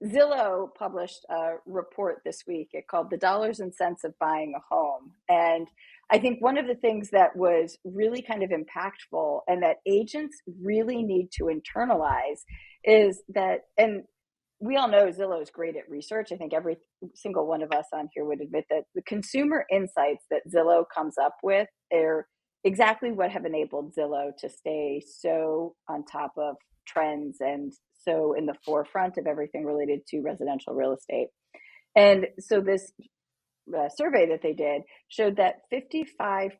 Zillow published a report this week. It called The Dollars and Cents of Buying a Home. And I think one of the things that was really kind of impactful and that agents really need to internalize is that, and we all know Zillow is great at research. I think every single one of us on here would admit that the consumer insights that Zillow comes up with are exactly what have enabled Zillow to stay so on top of trends and so in the forefront of everything related to residential real estate. And so this survey that they did showed that 55%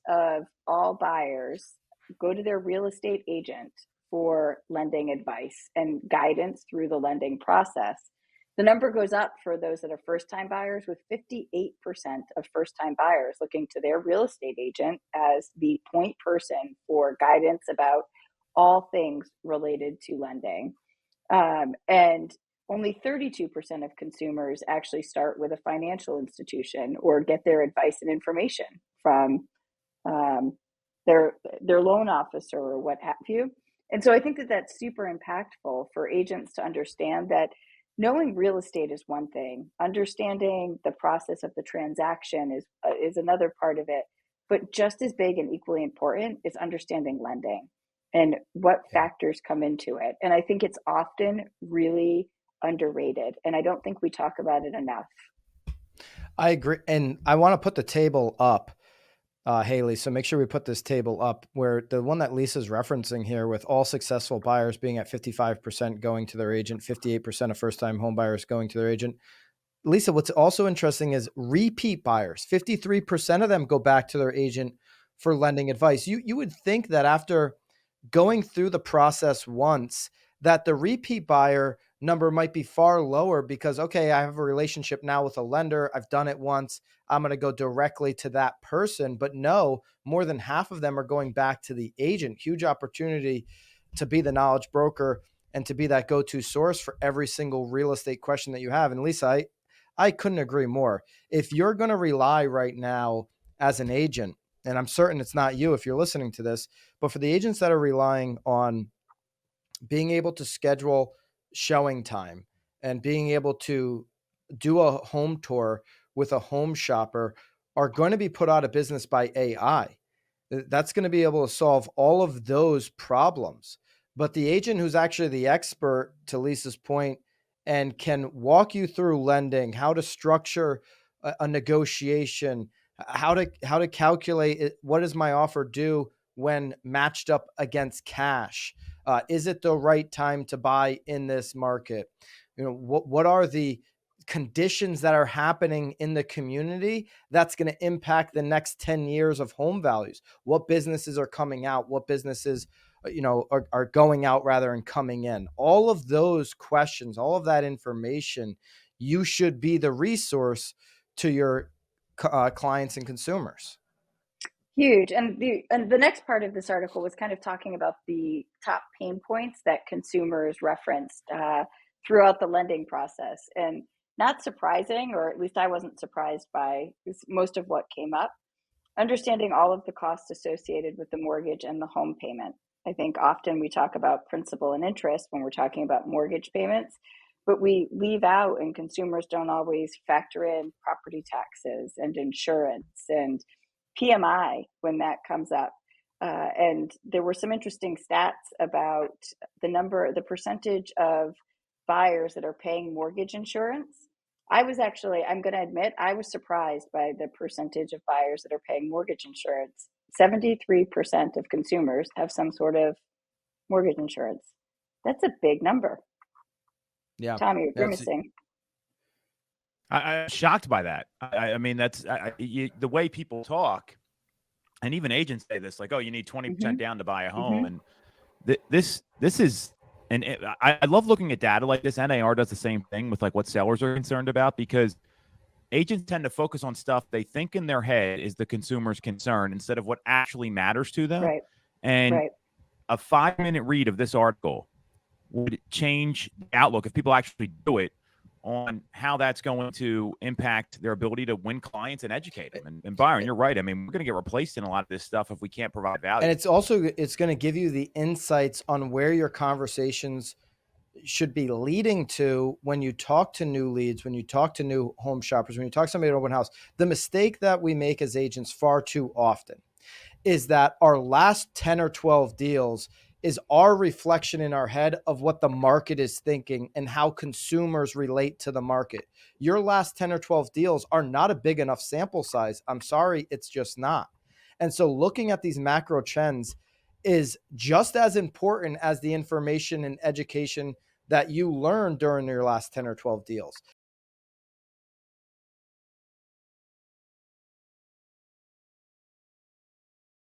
of all buyers go to their real estate agent for lending advice and guidance through the lending process. The number goes up for those that are first-time buyers, with 58% of first-time buyers looking to their real estate agent as the point person for guidance about all things related to lending. And only 32% of consumers actually start with a financial institution or get their advice and information from their loan officer or what have you. And so I think that that's super impactful for agents to understand that knowing real estate is one thing, understanding the process of the transaction is another part of it, but just as big and equally important is understanding lending and what factors come into it. And I think it's often really underrated, and I don't think we talk about it enough. I agree. And I want to put the table up, Haley. So make sure we put this table up where the one that Lisa's referencing here, with all successful buyers being at 55% going to their agent, 58% of first-time home buyers going to their agent. Lisa, what's also interesting is repeat buyers. 53% of them go back to their agent for lending advice. You would think that after going through the process once, that the repeat buyer number might be far lower because, okay, I have a relationship now with a lender. I've done it once. I'm going to go directly to that person. But no, more than half of them are going back to the agent. Huge opportunity to be the knowledge broker and to be that go-to source for every single real estate question that you have. And Lisa, I couldn't agree more. If you're going to rely right now as an agent, and I'm certain it's not you if you're listening to this, but for the agents that are relying on being able to schedule showing time and being able to do a home tour with a home shopper are going to be put out of business by AI. That's going to be able to solve all of those problems. But the agent who's actually the expert, to Lisa's point, and can walk you through lending, how to structure a negotiation, how to calculate it, what does my offer do when matched up against cash? Is it the right time to buy in this market? You know, what are the conditions that are happening in the community that's going to impact the next 10 years of home values? What businesses are coming out? What businesses, are going out rather and coming in? All of those questions, all of that information, you should be the resource to your clients and consumers. Huge. And the next part of this article was kind of talking about the top pain points that consumers referenced throughout the lending process. And not surprising, or at least I wasn't surprised by most of what came up. Understanding all of the costs associated with the mortgage and the home payment. I think often we talk about principal and interest when we're talking about mortgage payments, but we leave out, and consumers don't always factor in property taxes and insurance and PMI when that comes up. And there were some interesting stats about the percentage of buyers that are paying mortgage insurance. I'm going to admit, I was surprised by the percentage of buyers that are paying mortgage insurance. 73% of consumers have some sort of mortgage insurance. That's a big number. Yeah. Tommy, you're grimacing. I'm shocked by that. I mean, that's the way people talk, and even agents say this, like, "Oh, you need 20% down to buy a home," and this is, and I love looking at data like this. NAR does the same thing with like what sellers are concerned about, because agents tend to focus on stuff they think in their head is the consumer's concern instead of what actually matters to them. Right. And Right. a 5-minute read of this article would change the outlook if people actually do it on how that's going to impact their ability to win clients and educate them. And Byron, you're right. I mean, we're going to get replaced in a lot of this stuff if we can't provide value. And it's going to give you the insights on where your conversations should be leading to when you talk to new leads, when you talk to new home shoppers, when you talk to somebody at open house. The mistake that we make as agents far too often is that our last 10 or 12 deals is our reflection in our head of what the market is thinking and how consumers relate to the market. Your last 10 or 12 deals are not a big enough sample size. I'm sorry, it's just not. And so looking at these macro trends is just as important as the information and education that you learned during your last 10 or 12 deals.